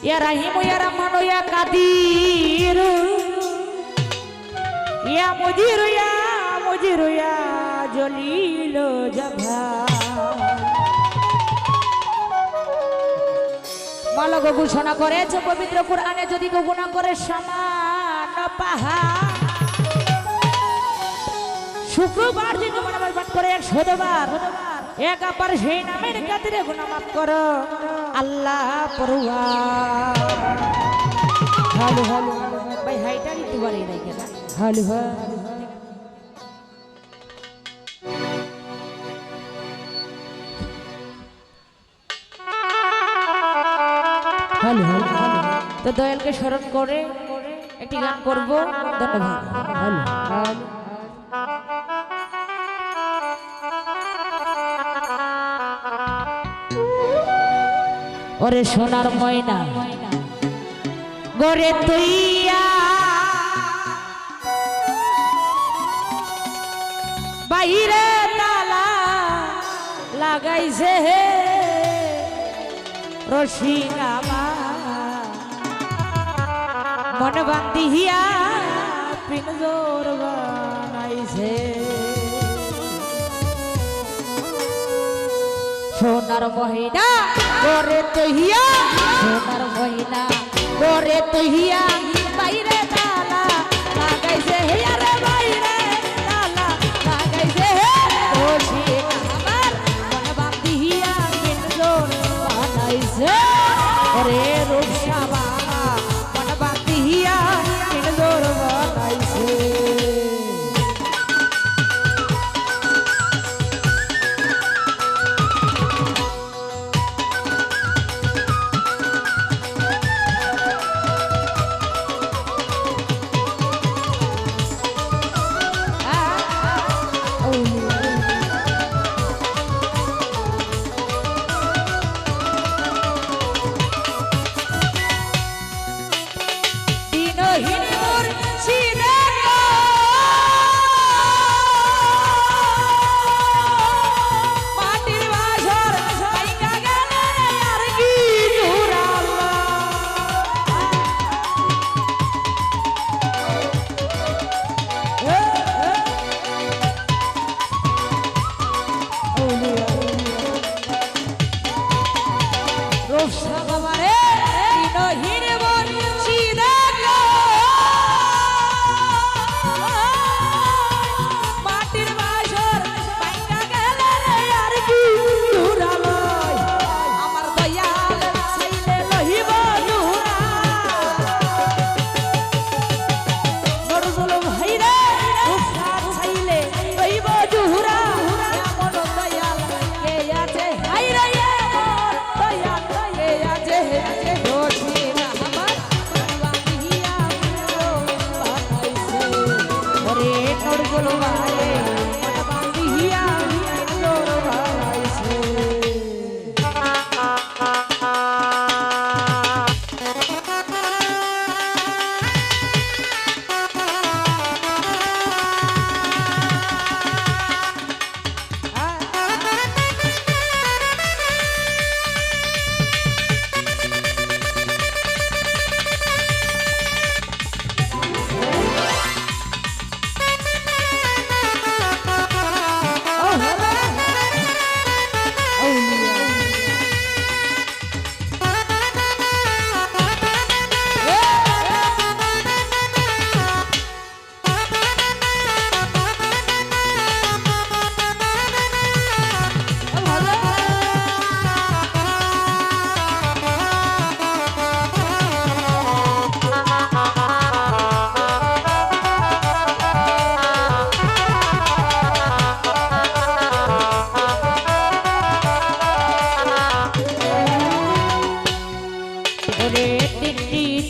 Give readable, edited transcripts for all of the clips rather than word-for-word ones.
ইয়া রাহিম ইয়া রহমান ইয়া কাদির ইয়া মুজির ইয়া জলিল জাভার। মালা গো ঘোষণা করেছে পবিত্র কোরআনে, যদি গো গুনাহ করে সামান্য পাহাড়, শুক্রবার দিন মনে পাঠ করে 100 বার, এক আবার সেই নামের খাতিরে গুনাহ মাফ করো আল্লাহ পরওয়ার। হ্যালো হ্যালো ভাই, হাইটা দিতে পারি নাই কেন? Hello hello hello hello. তো দয়ালকে স্মরণ করে একটি গান করব, ধন্যবাদ। Hello hello. ওরে সোনার ময়না গরে তুইয়া বাইরে তালা লাগাইছে হে রশিনামা, মন বান্ধিয়া পিনজোর বানাইছে। সোনার মহিনা গরে তহিয়া, সোনার মহিনা গরে তহিয়া বাইরে তালা লাগাইছে হে, আরে বাইরে তালা লাগাইছে হে রশিনামা, মন বান্ধিয়া পিনজোর বানাইছে। ওরে রূপসাবা মন বান্ধিয়া পিনজোর বানাইছে।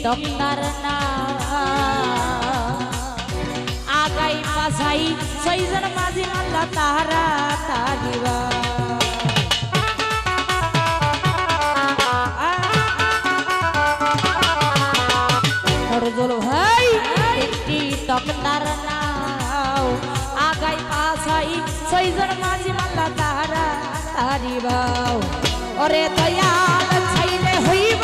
তমনার না আগাই পাছাই ছয়জন মাঝি মাল্লা তাহারা তাগিবা হরজল ভাই একটি তমনার নাও আগাই পাছাই ছয়জন মাঝি মাল্লা তাহারা তাগিবা ওরে দয়াল ছাইলে হইব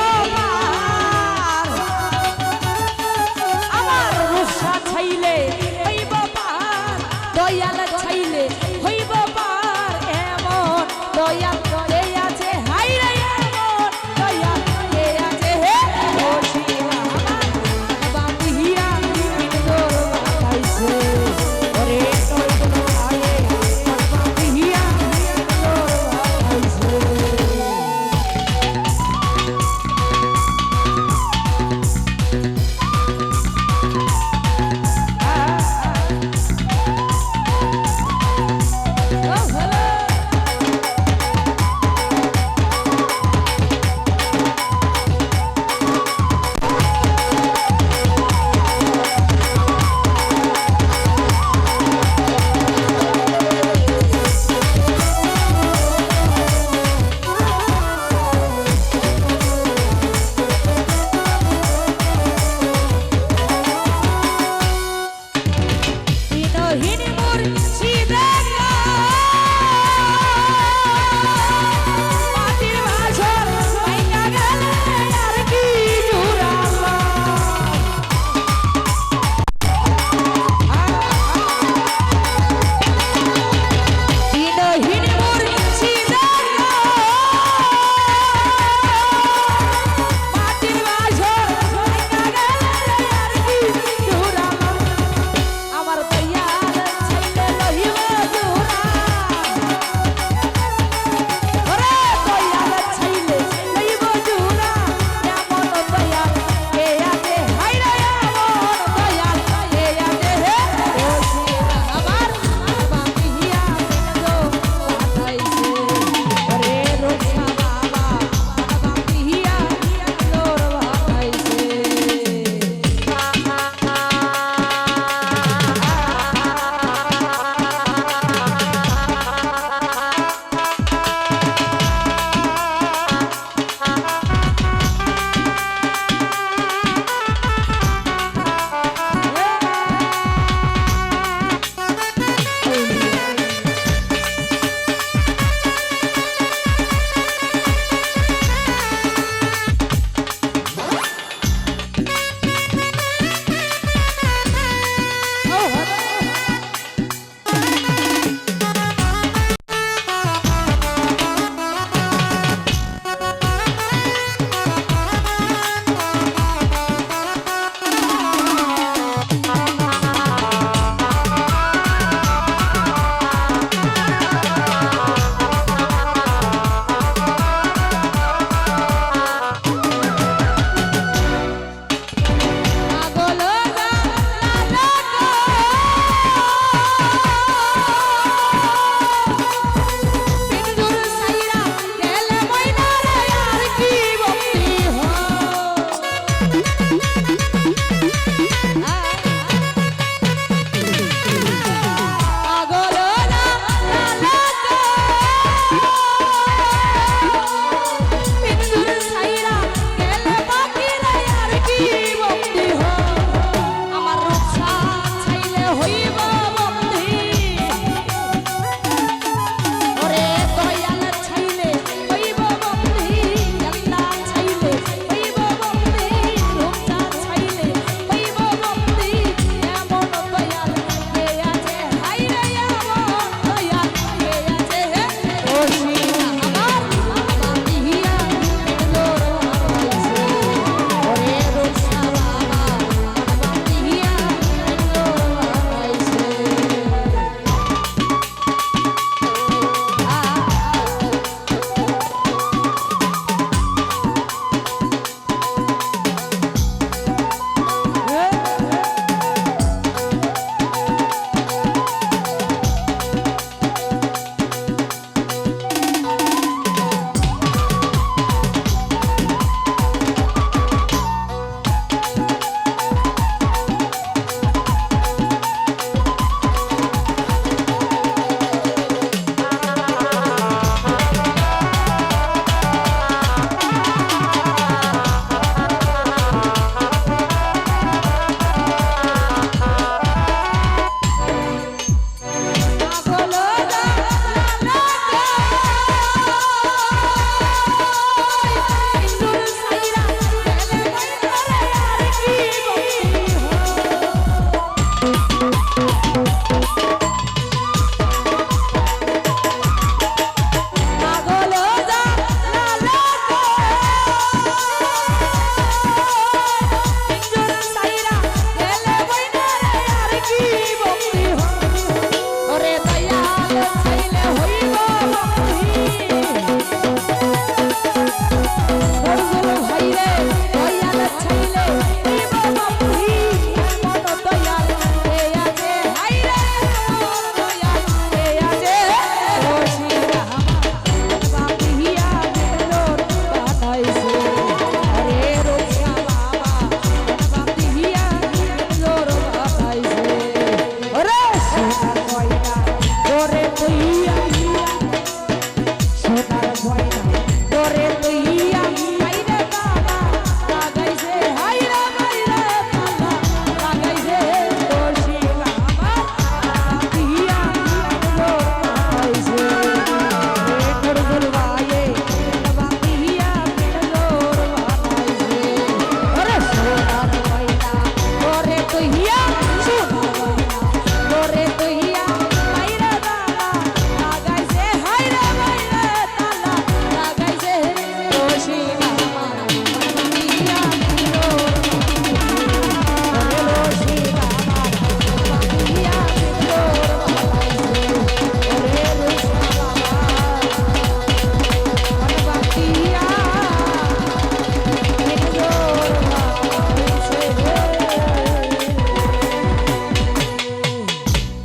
সোনার